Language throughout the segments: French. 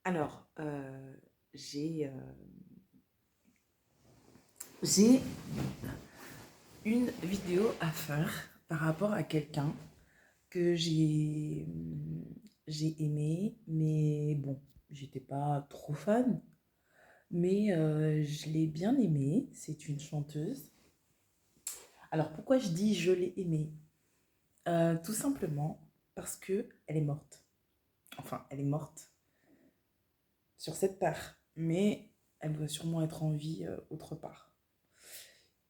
Alors, j'ai j'ai une vidéo à faire par rapport à quelqu'un que j'ai aimé, mais bon, j'étais pas trop fan, mais je l'ai bien aimée. C'est une chanteuse. Alors, pourquoi je dis je l'ai aimée? Tout simplement parce que elle est morte. Enfin, elle est morte sur cette terre, mais elle doit sûrement être en vie autre part.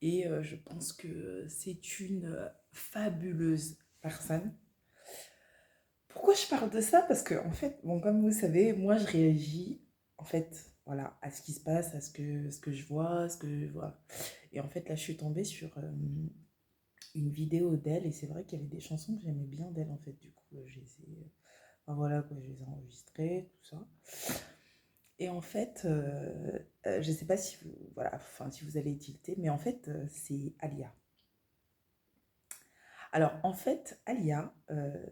Et je pense que c'est une fabuleuse personne. Pourquoi je parle de ça? Parce que, en fait, bon, comme vous savez, moi, je réagis, en fait, voilà, à ce qui se passe, à ce que je vois, ce que, voilà. Et en fait, là, je suis tombée sur une vidéo d'elle, et c'est vrai qu'il y avait des chansons que j'aimais bien d'elle, en fait, du coup, j'ai essayé, enfin, voilà, quoi, je les ai enregistrées, tout ça. Et en fait, je ne sais pas si vous, voilà, enfin, si vous allez tilter, mais en fait, c'est Alia. Alors, en fait, Alia,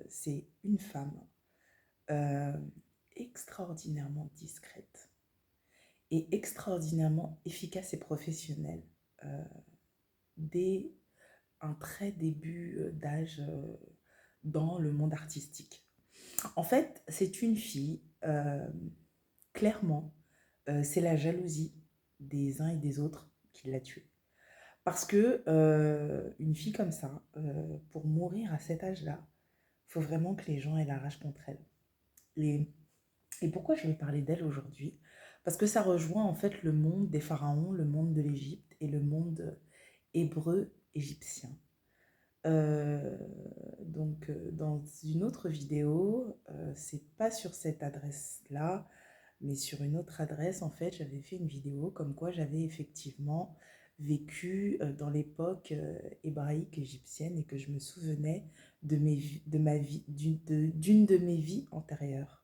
c'est une femme euh, extraordinairement discrète et extraordinairement efficace et professionnelle euh, dès un très début d'âge dans le monde artistique. En fait, c'est une fille, clairement, c'est la jalousie des uns et des autres qui l'a tuée. Parce que une fille comme ça, pour mourir à cet âge-là, il faut vraiment que les gens aient la rage contre elle. Et, et pourquoi je vais parler d'elle aujourd'hui? Parce que ça rejoint en fait le monde des pharaons, le monde de l'Égypte et le monde hébreu égyptien. Dans une autre vidéo, c'est pas sur cette adresse-là, mais sur une autre adresse, en fait, j'avais fait une vidéo comme quoi j'avais effectivement vécu dans l'époque hébraïque égyptienne et que je me souvenais de ma vie, d'une de mes vies antérieures.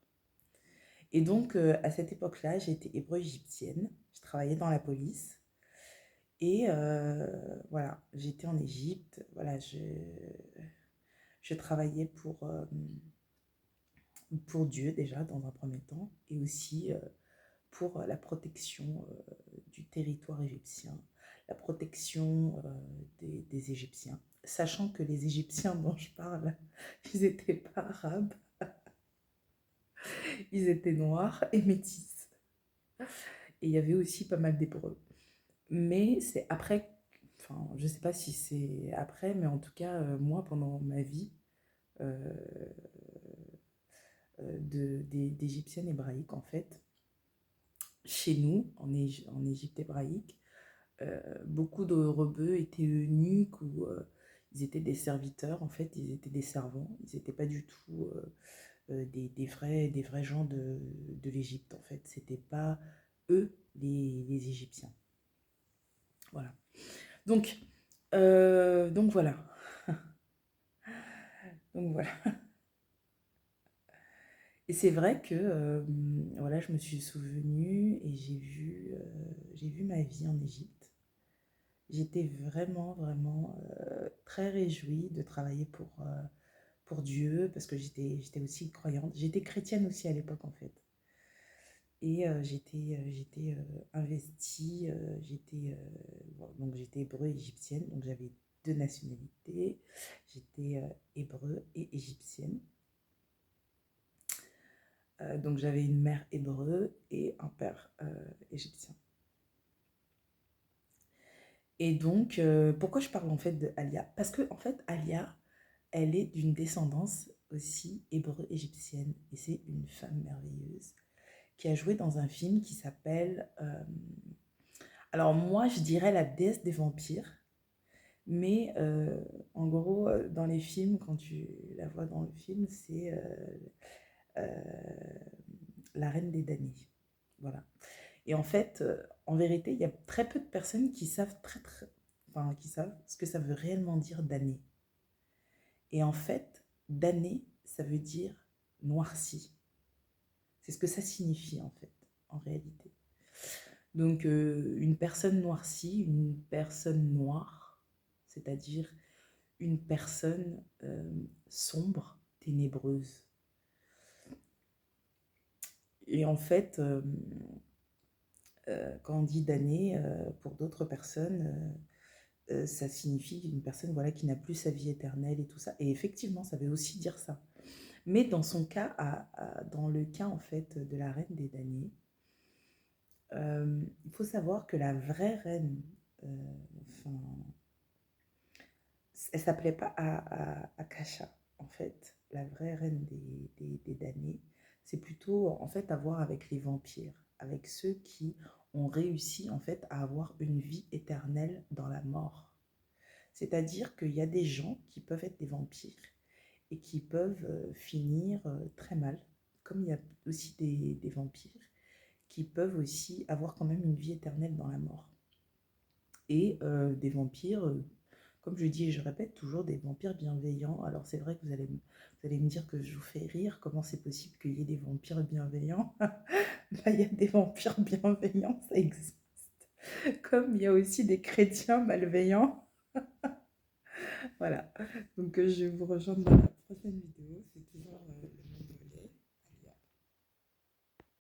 Et donc, à cette époque-là, j'étais hébreu-égyptienne, je travaillais dans la police et voilà, j'étais en Égypte, voilà, je travaillais pour Dieu déjà dans un premier temps et aussi pour la protection du territoire égyptien, la protection des Égyptiens. Sachant que les Égyptiens dont je parle, ils n'étaient pas arabes, ils étaient noirs et métis. Et il y avait aussi pas mal d'hébreux. Mais c'est après, enfin, je ne sais pas si c'est après, mais en tout cas, moi, pendant ma vie euh, d'Égyptienne hébraïque, en fait, chez nous, en Égypte hébraïque, beaucoup de rebeux étaient eunuques ou ils étaient des serviteurs, en fait, ils étaient des servants, ils n'étaient pas du tout des vrais gens de l'Égypte, en fait. C'était pas eux, les Égyptiens. Voilà. Donc, donc voilà. Donc voilà. Et c'est vrai que voilà, je me suis souvenue et j'ai vu ma vie en Égypte. J'étais vraiment, vraiment très réjouie de travailler pour Dieu parce que j'étais aussi croyante. J'étais chrétienne aussi à l'époque en fait. Et j'étais investie, donc j'étais hébreu et égyptienne, donc j'avais deux nationalités. J'étais hébreu et égyptienne. Donc j'avais une mère hébreu et un père égyptien. Et donc, pourquoi je parle en fait de Alia? Parce que en fait, Alia, elle est d'une descendance aussi hébreu-égyptienne. Et c'est une femme merveilleuse qui a joué dans un film qui s'appelle... alors moi, je dirais La déesse des vampires. Mais en gros, dans les films, quand tu la vois dans le film, c'est euh, la reine des damnés. Voilà. Et en fait, en vérité, il y a très peu de personnes qui savent enfin, qui savent ce que ça veut réellement dire damné. Et en fait, damné, ça veut dire noirci. C'est ce que ça signifie en fait, en réalité. Donc, une personne noircie, une personne noire, c'est-à-dire une personne sombre, ténébreuse. Et en fait, quand on dit damné, pour d'autres personnes, ça signifie une personne voilà, qui n'a plus sa vie éternelle et tout ça. Et effectivement, ça veut aussi dire ça. Mais dans son cas, dans le cas en fait de la reine des damnés, il faut savoir que la vraie reine, euh, enfin, elle s'appelait pas Akasha, en fait. La vraie reine des damnés, c'est plutôt en fait à voir avec les vampires, avec ceux qui ont réussi en fait à avoir une vie éternelle dans la mort. C'est-à-dire qu'il y a des gens qui peuvent être des vampires et qui peuvent finir très mal, comme il y a aussi des vampires qui peuvent aussi avoir quand même une vie éternelle dans la mort. Et des vampires, comme je dis et je répète toujours, des vampires bienveillants. Alors c'est vrai que vous allez me dire que je vous fais rire, comment c'est possible qu'il y ait des vampires bienveillants? Là, il y a des vampires bienveillants, ça existe. Comme il y a aussi des chrétiens malveillants. Voilà. Donc je vais vous rejoindre dans la prochaine vidéo. C'est toujours